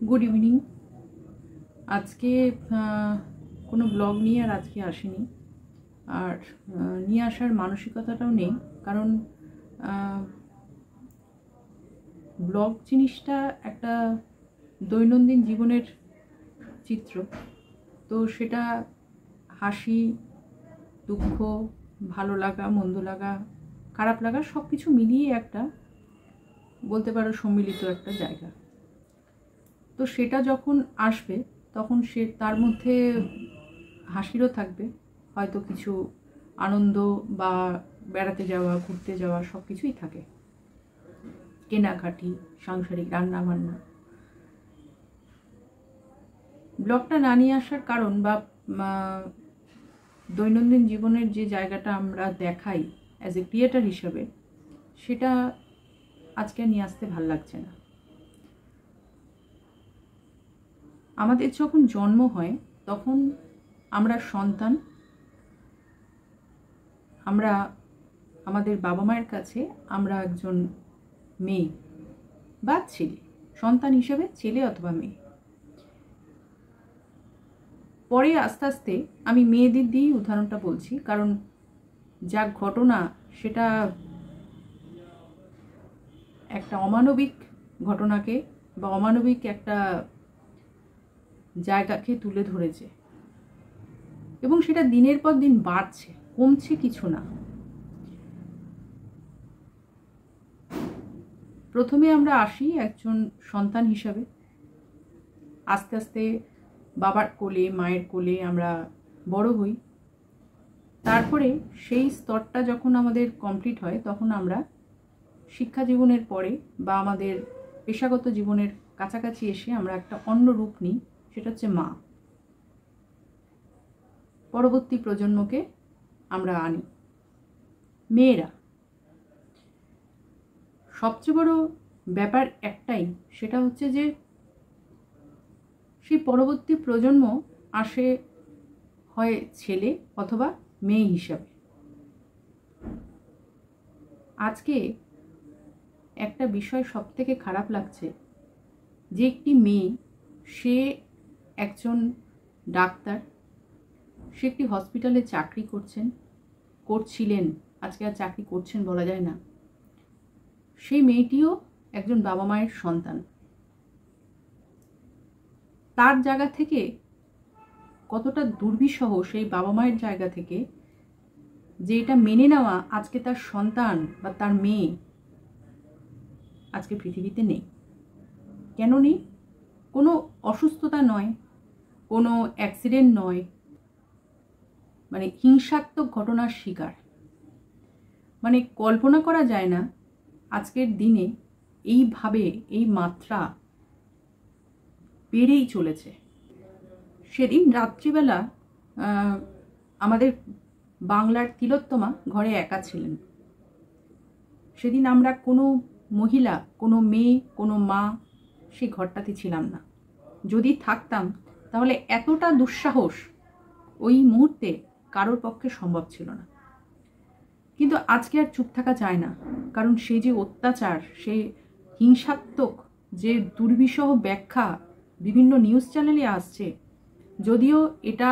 Good evening. আজকে কোনো blog নিয়ে আর আজকে আসিনি, আর নিয়ে আসার মানসিকতাটাও নেই, কারণ ব্লগ জিনিসটা একটা দৈনন্দিন জীবনের চিত্র। তো সেটা হাসি, দুঃখ, ভালো লাগা, মন্দ লাগা, খারাপ লাগা সব কিছু মিলিয়ে একটা বলতে পারো সম্মিলিত একটা জায়গা। তো সেটা যখন আসবে তখন সে তার মধ্যে হাসিরও থাকবে, হয়তো কিছু আনন্দ বা বেড়াতে যাওয়া, ঘুরতে যাওয়া সব কিছুই থাকে, কেনাকাটি, সাংসারিক রান্না বান্না। ব্লগটা না নিয়ে আসার কারণ বা দৈনন্দিন জীবনের যে জায়গাটা আমরা দেখাই অ্যাজ এ ক্রিয়েটার হিসাবে, সেটা আজকে নিয়ে আসতে ভাল লাগছে না। আমাদের যখন জন্ম হয় তখন আমরা সন্তান, আমরা আমাদের বাবা মায়ের কাছে আমরা একজন মেয়ে বা ছেলে, সন্তান হিসেবে ছেলে অথবা মেয়ে। পরে আস্তে আস্তে আমি মেয়েদের দিয়েই উদাহরণটা বলছি, কারণ যা ঘটনা সেটা একটা অমানবিক ঘটনাকে বা অমানবিক একটা জায়গাকে তুলে ধরেছে, এবং সেটা দিনের পর দিন বাড়ছে, কমছে কিছু না। প্রথমে আমরা আসি একজন সন্তান হিসাবে, আস্তে আস্তে বাবার কোলে, মায়ের কোলে আমরা বড় হই। তারপরে সেই স্তরটা যখন আমাদের কমপ্লিট হয় তখন আমরা শিক্ষা জীবনের পরে বা আমাদের পেশাগত জীবনের কাছাকাছি এসে আমরা একটা অন্য রূপ নিই, সেটা হচ্ছে মা। পরবর্তী প্রজন্মকে আমরা আনি মেয়েরা। সবচেয়ে বড় ব্যাপার একটাই, সেটা হচ্ছে যে সেই পরবর্তী প্রজন্ম আসে হয় ছেলে অথবা মেয়ে হিসাবে। আজকে একটা বিষয় সব থেকে খারাপ লাগছে যে একটি মেয়ে, সে একজন ডাক্তার, সে একটি হসপিটালে চাকরি করছিলেন, আজকে আর চাকরি করছেন বলা যায় না। সেই মেয়েটিও একজন বাবা মায়ের সন্তান। তার জায়গা থেকে কতটা দুর্বিষহ সেই বাবা মায়ের জায়গা থেকে যে এটা মেনে নেওয়া আজকে তার সন্তান বা তার মেয়ে আজকে পৃথিবীতে নেই। কেন নেই? কোনো অসুস্থতা নয়, কোনো অ্যাক্সিডেন্ট নয়, মানে হিংসাত্মক ঘটনার শিকার। মানে কল্পনা করা যায় না আজকের দিনে এইভাবে এই মাত্রা বেড়েই চলেছে। সেদিন রাত্রিবেলা আমাদের বাংলার তিলোত্তমা ঘরে একা ছিলেন। সেদিন আমরা কোনো মহিলা, কোনো মেয়ে, কোনো মা সেই ঘরটাতে ছিলাম না। যদি থাকতাম তাহলে এতটা দুঃসাহস ওই মুহূর্তে কারোর পক্ষে সম্ভব ছিল না। কিন্তু আজকে আর চুপ থাকা যায় না, কারণ সেই যে অত্যাচার, সেই হিংসাত্মক যে দুর্বিষহ ব্যাখ্যা বিভিন্ন নিউজ চ্যানেলে আসছে, যদিও এটা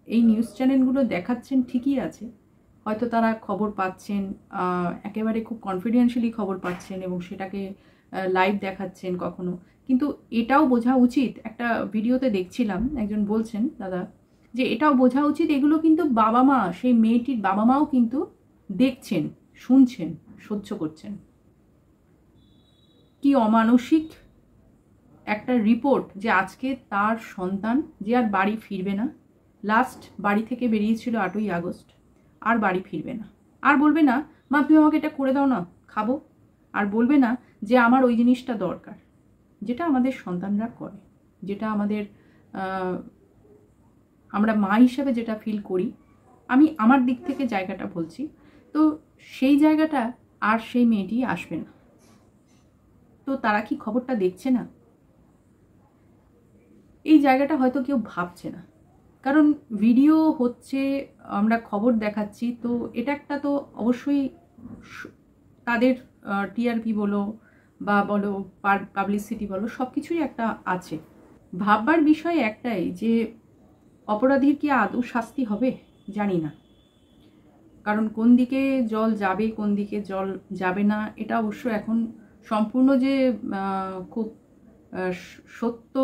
এই নিউজ চ্যানেলগুলো দেখাচ্ছেন ঠিকই আছে, হয়তো তারা খবর পাচ্ছেন, একেবারে খুব কনফিডেন্সিয়ালি খবর পাচ্ছেন এবং সেটাকে লাইভ দেখাচ্ছেন কখনো, কিন্তু এটাও বোঝা উচিত। একটা ভিডিওতে দেখছিলাম একজন বলছেন, দাদা, যে এটাও বোঝা উচিত এগুলো কিন্তু বাবা মা, সেই মেয়েটির বাবা মাও কিন্তু দেখছেন, শুনছেন, সহ্য করছেন। কি অমানসিক একটা রিপোর্ট যে আজকে তার সন্তান যে আর বাড়ি ফিরবে না। লাস্ট বাড়ি থেকে বেরিয়েছিল 8ই আগস্ট, আর বাড়ি ফিরবে না। আর বলবে না, মা তুমি আমাকে এটা করে দাও না, খাবো। আর বলবে না যে আমার ওই জিনিসটা দরকার, যেটা আমাদের সন্তানরা করে, যেটা আমাদের আমরা মা হিসেবে যেটা ফিল করি। আমি আমার দিক থেকে জায়গাটা বলছি। তো সেই জায়গাটা আর সেই মেয়েটি আসবে না। তো তারা কি খবরটা দেখছে না? এই জায়গাটা হয়তো কেউ ভাবছে না, কারণ ভিডিও হচ্ছে, আমরা খবর দেখাচ্ছি, তো এটা একটা তো অবশ্যই তাদের টিআরপি বলো বা বলো পাবলিসিটি বলো, সব কিছুই একটা আছে। ভাববার বিষয় একটাই যে অপরাধীর কি আদৌ শাস্তি হবে জানি না, কারণ কোন দিকে জল যাবে কোন দিকে জল যাবে না এটা অবশ্য এখন সম্পূর্ণ যে খুব সত্য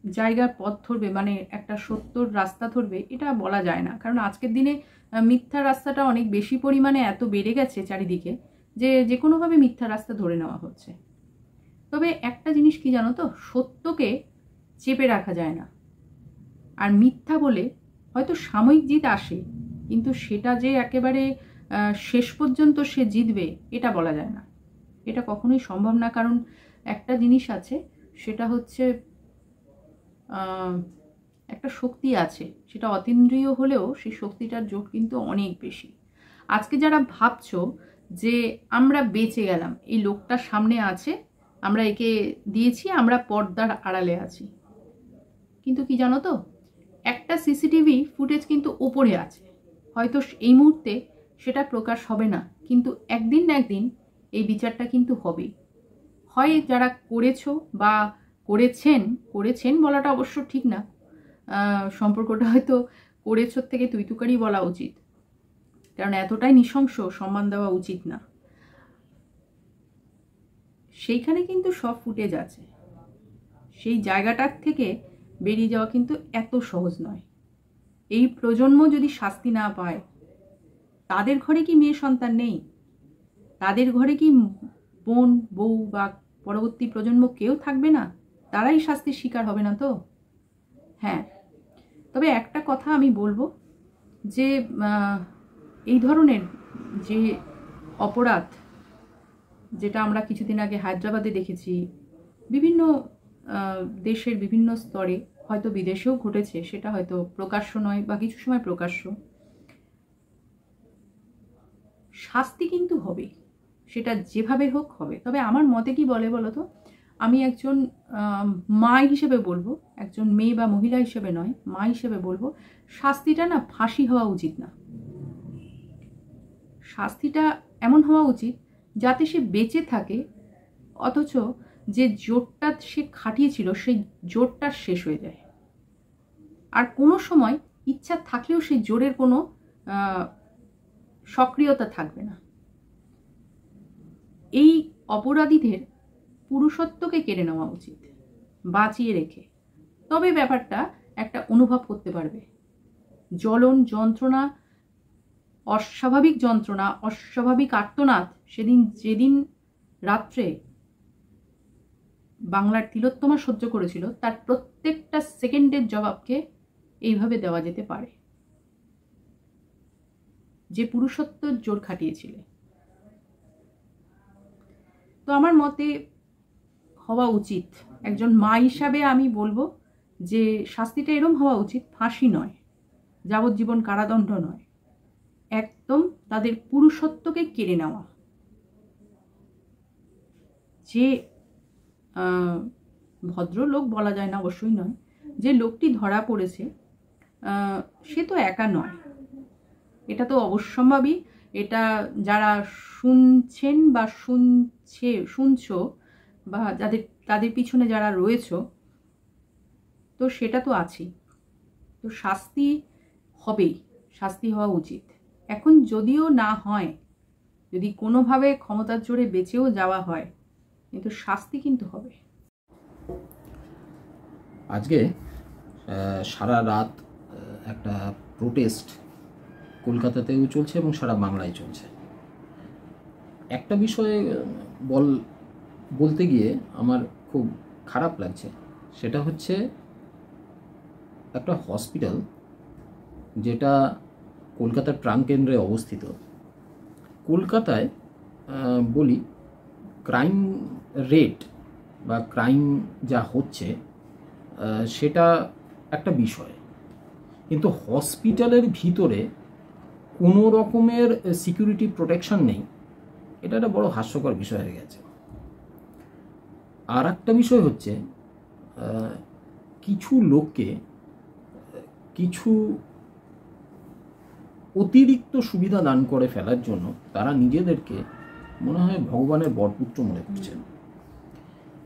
জায়গার পথ ধরবে, মানে একটা সত্যর রাস্তা ধরবে, এটা বলা যায় না। কারণ আজকের দিনে মিথ্যা রাস্তাটা অনেক বেশি পরিমাণে এত বেড়ে গেছে চারিদিকে যে যে কোনোভাবে মিথ্যা রাস্তা ধরে নেওয়া হচ্ছে। তবে একটা জিনিস কি জানো তো, সত্যকে চেপে রাখা যায় না। আর মিথ্যা বলে হয়তো সাময়িক জিত আসে, কিন্তু সেটা যে একেবারে শেষ পর্যন্ত সে জিতবে এটা বলা যায় না, এটা কখনোই সম্ভব না। কারণ একটা জিনিস আছে, সেটা হচ্ছে একটা শক্তি আছে, সেটা অতীন্দ্রিয় হলেও সেই শক্তিটার জোর কিন্তু অনেক বেশি। আজকে যারা ভাবছো যে আমরা বেঁচে গেলাম, এই লোকটা সামনে আছে, আমরা একে দিয়েছি, আমরা পর্দার আড়ালে আছি, কিন্তু কি জানো তো, একটা সিসিটিভি ফুটেজ কিন্তু ওপরে আছে, হয়তো এই মুহূর্তে সেটা প্রকাশ হবে না, কিন্তু একদিন না একদিন এই বিচারটা কিন্তু হবেই। হয় যারা করেছো বা করেছেন বলাটা অবশ্য ঠিক না, সম্পর্কটা হয়তো করেছোর থেকে তুই তুকারি বলা উচিত, কারণ এতটাই নৃশংস সম্মান দেওয়া উচিত না। সেইখানে কিন্তু সব ফুটেজ আছে, সেই জায়গাটার থেকে বেরিয়ে যাওয়া কিন্তু এত সহজ নয়। এই প্রজন্ম যদি শাস্তি না পায়, তাদের ঘরে কি মেয়ে সন্তান নেই? তাদের ঘরে কি বোন বউ বা পরবর্তী প্রজন্ম কেউ থাকবে না? তারাই শাস্তির শিকার হবে না তো? হ্যাঁ, তবে একটা কথা আমি বলবো যে এই ধরনের যে অপরাধ, যেটা আমরা কিছুদিন আগে হায়দ্রাবাদে দেখেছি, বিভিন্ন দেশের বিভিন্ন স্তরে, হয়তো বিদেশেও ঘটেছে, সেটা হয়তো প্রকাশ্য নয় বা কিছু সময় প্রকাশ্য, শাস্তি কিন্তু হবে, সেটা যেভাবে হোক হবে। তবে আমার মতে কি বলে বলো তো, আমি একজন মা হিসেবে বলবো, একজন মেয়ে বা মহিলা হিসেবে নয়, মা হিসেবে বলবো, শাস্তিটা না ফাঁসি হওয়া উচিত না। শাস্তিটা এমন হওয়া উচিত যাতে সে বেঁচে থাকে, অথচ যে জোরটা সে খাটিয়েছিল সেই জোরটা শেষ হয়ে যায়, আর কোনো সময় ইচ্ছা থাকলেও সেই জোরের কোনো সক্রিয়তা থাকবে না। এই অপরাধীদের পুরুষত্বকে কেড়ে নেওয়া উচিত, বাঁচিয়ে রেখে, তবে ব্যাপারটা একটা অনুভব করতে পারবে। জ্বলন, যন্ত্রণা, অস্বাভাবিক যন্ত্রণা, অস্বাভাবিক আর্তনাদ যেদিন রাত্রে বাংলার তিলোত্তমা সহ্য করেছিল, তার প্রত্যেকটা সেকেন্ডের জবাবকে এইভাবে দেওয়া যেতে পারে, যে পুরুষত্বের জোর খাটিয়েছিল। তো আমার মতে হওয়া উচিত, একজন মা হিসাবে আমি বলবো যে শাস্তিটা এরম হওয়া উচিত, ফাঁসি নয়, যাবজ্জীবন কারাদণ্ড নয়, একদম তাদের পুরুষত্বকে কেড়ে নেওয়া। যে ভদ্রলোক বলা যায় না, অবশ্যই নয়, যে লোকটি ধরা পড়েছে সে তো একা নয়, এটা তো অবশ্যম্ভাবী। এটা যারা শুনছেন বা শুনছো বা তাদের পিছনে যারা রয়েছো, তো সেটা তো আছেই। তো শাস্তি হবেই, শাস্তি হওয়া উচিত। এখন যদিও না হয়, যদি কোনোভাবে ক্ষমতার জোরে বেঁচেও যাওয়া হয়, কিন্তু শাস্তি কিন্তু হবে। আজকে সারা রাত একটা প্রোটেস্ট কলকাতাতেও চলছে এবং সারা বাংলায় চলছে। একটা বিষয়ে বলতে গিয়ে আমার খুব খারাপ লাগছে, সেটা হচ্ছে একটা হসপিটাল যেটা কলকাতার প্রাণকেন্দ্রে অবস্থিত। কলকাতায় বলি ক্রাইম রেট বা ক্রাইম যা হচ্ছে সেটা একটা বিষয়, কিন্তু হসপিটালের ভিতরে কোনো রকমের সিকিউরিটি প্রোটেকশন নেই, এটা একটা বড় হাস্যকর বিষয় হয়ে গেছে। আর একটা বিষয় হচ্ছে কিছু লোককে কিছু অতিরিক্ত সুবিধা দান করে ফেলার জন্য তারা নিজেদেরকে মনে হয় ভগবানের বরপুত্র মনে করছেন।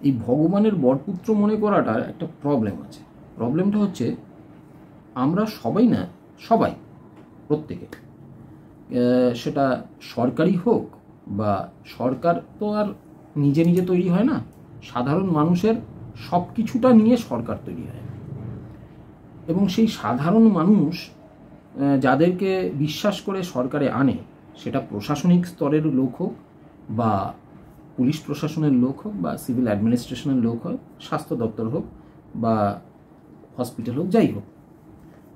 এই ভগবানের বরপুত্র মনে করাটার একটা প্রবলেম আছে। প্রবলেমটা হচ্ছে আমরা সবাই না, সবাই প্রত্যেকে, সেটা সরকারি হোক বা সরকার তো আর নিজে নিজে তৈরি হয় না, সাধারণ মানুষের সব কিছুটা নিয়ে সরকার তৈরি হয়। এবং সেই সাধারণ মানুষ যাদেরকে বিশ্বাস করে সরকারে আনে, সেটা প্রশাসনিক স্তরের লোক হোক বা পুলিশ প্রশাসনের লোক হোক বা সিভিল অ্যাডমিনিস্ট্রেশনের লোক হোক, স্বাস্থ্য দপ্তর হোক বা হসপিটাল হোক, যাই হোক,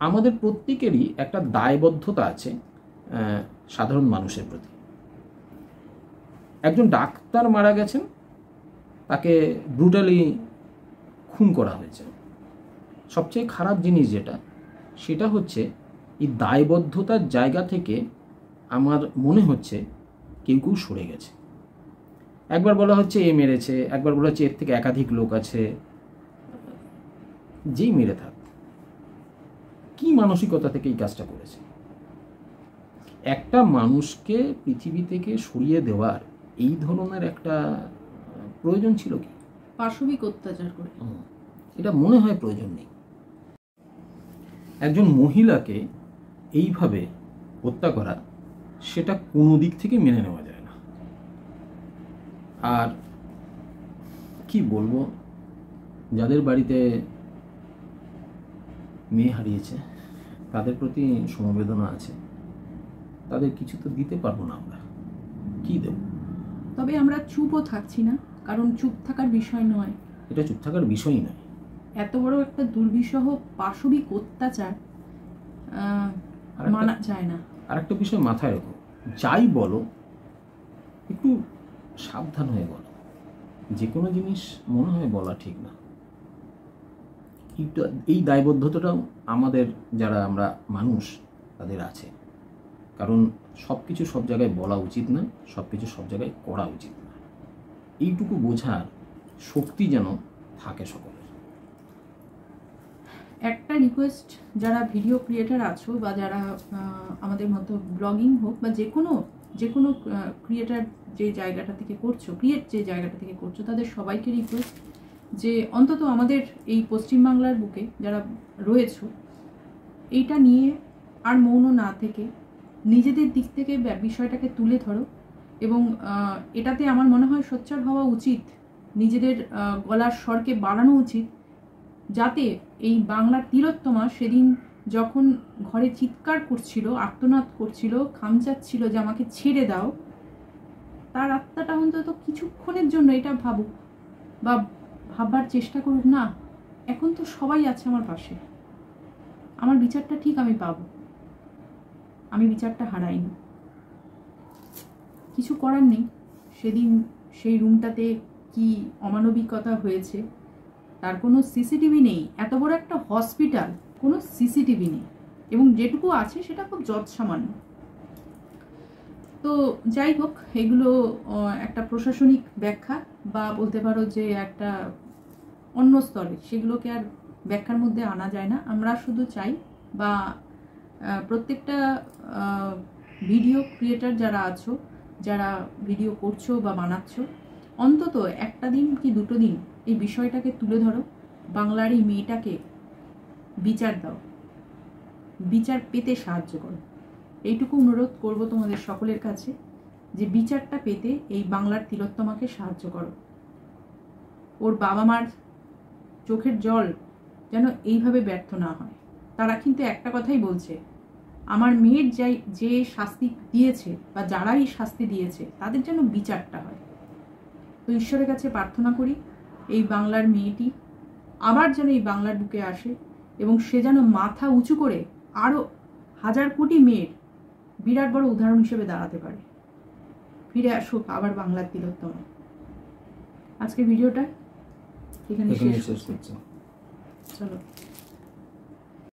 আমাদের প্রত্যেকেরই একটা দায়বদ্ধতা আছে সাধারণ মানুষের প্রতি। একজন ডাক্তার মারা গেছেন, তাকে ব্রুটালি খুন করা হয়েছে। সবচেয়ে খারাপ জিনিস যেটা, সেটা হচ্ছে এই দায়বদ্ধতার জায়গা থেকে আমার মনে হচ্ছে কেউ কেউ সরে গেছে। একবার বলা হচ্ছে এ মেরেছে, একবার বলা হচ্ছে এর থেকে একাধিক লোক আছে। যেই মেরে থাক, কি মানসিকতা থেকে এই কাজটা করেছে? একটা মানুষকে পৃথিবী থেকে সরিয়ে দেওয়ার এই ধরনের একটা প্রয়োজন ছিল কি? পাশবিক অত্যাচার করে, এটা মনে হয় প্রয়োজন নেই। একজন মহিলাকে এইভাবে হত্যা করা, সেটা কোনো দিক থেকে মেনে নেওয়া যায় না। আর কি বলবো, যাদের বাড়িতে মেয়ে হারিয়েছে তাদের প্রতি সমবেদনা আছে। তাদের কিছু তো দিতে পারবো না, আমরা কি দেব? তবে আমরা চুপও থাকছি না, কারণ চুপ থাকার বিষয় নয়, এটা চুপ থাকার বিষয়ই নয়। এত বড় একটা দুর্বিষহ পাশবিক অত্যাচার মানা যায় না। আর একটা বিষয় মাথায় রাখো, যাই বলো একটু সাবধান হয়ে বলো। যে কোনো জিনিস মনে হয় বলা ঠিক না। এই দায়বদ্ধতাটাও আমাদের, যারা আমরা মানুষ, তাদের আছে। কারণ সব কিছু সব জায়গায় বলা উচিত না, সব কিছু সব জায়গায় করা উচিত না। এইটুকু বোঝার শক্তি যেন থাকে সকলের। একটা রিকোয়েস্ট, যারা ভিডিও ক্রিয়েটার আছো বা যারা আমাদের মতো ব্লগিং হোক বা যে কোনো ক্রিয়েটার যে জায়গাটা থেকে করছো, যে জায়গাটা থেকে করছো, তাদের সবাইকে রিকোয়েস্ট যে অন্তত আমাদের এই পশ্চিমবাংলার বুকে যারা রয়েছো, এইটা নিয়ে আর মৌন না থেকে নিজেদের দিক থেকে বিষয়টাকে তুলে ধরো। এবং এটাতে আমার মনে হয় সোচ্চার হওয়া উচিত, নিজেদের গলার স্বরকে বাড়ানো উচিত, যাতে এই বাংলার তিলোত্তমা সেদিন যখন ঘরে চিৎকার করছিল, আর্তনাদ করছিল, খামচাচ্ছিল যে আমাকে ছেড়ে দাও, তার আত্মাটা অন্তত কিছুক্ষণের জন্য এটা ভাবুক বা ভাববার চেষ্টা করুক, না এখন তো সবাই আছে আমার পাশে, আমার বিচারটা ঠিক আমি পাবো, আমি বিচারটা হারাইনি। কিছু করার নেই, সেদিন সেই রুমটাতে কি অমানবিকতা হয়েছে, তার কোনো সিসিটিভি নেই। এত বড় একটা হসপিটাল, কোনো সিসিটিভি নেই, এবং যেটুকু আছে সেটা খুব যৎসামান্য। তো যাই হোক, এগুলো একটা প্রশাসনিক ব্যাখ্যা বা বলতে পারো যে একটা অন্য স্তরে, সেগুলোকে আর ব্যাখ্যার মধ্যে আনা যায় না। আমরা শুধু চাই, বা প্রত্যেকটা ভিডিও ক্রিয়েটার যারা আছো, যারা ভিডিও করছো বা বানাচ্ছ, অন্তত একটা দিন কি দুটো দিন এই বিষয়টাকে তুলে ধরো, বাংলার এই মেয়েটাকে বিচার দাও, বিচার পেতে সাহায্য করো। এইটুকু অনুরোধ করব তোমাদের সকলের কাছে, যে বিচারটা পেতে এই বাংলার তিলোত্তমাকে সাহায্য করো। ওর বাবা মার চোখের জল যেন এইভাবে ব্যর্থ না হয়। তারা কিন্তু একটা কথাই বলছে, আমার মেয়ের যে শাস্তি দিয়েছে বা যারাই শাস্তি দিয়েছে তাদের যেন বিচারটা হয়। তো ঈশ্বরের কাছে প্রার্থনা করি, এই বাংলার মেয়েটি আবার যেন এই বাংলার বুকে আসে এবং সে যেন মাথা উঁচু করে আরও হাজার কোটি মেয়ের বিরাট বড় উদাহরণ হিসেবে দাঁড়াতে পারে। ফিরে আসুক আবার বাংলার তিলোত্তমা। আজকে ভিডিওটা এখানে শেষ করছি। চলো।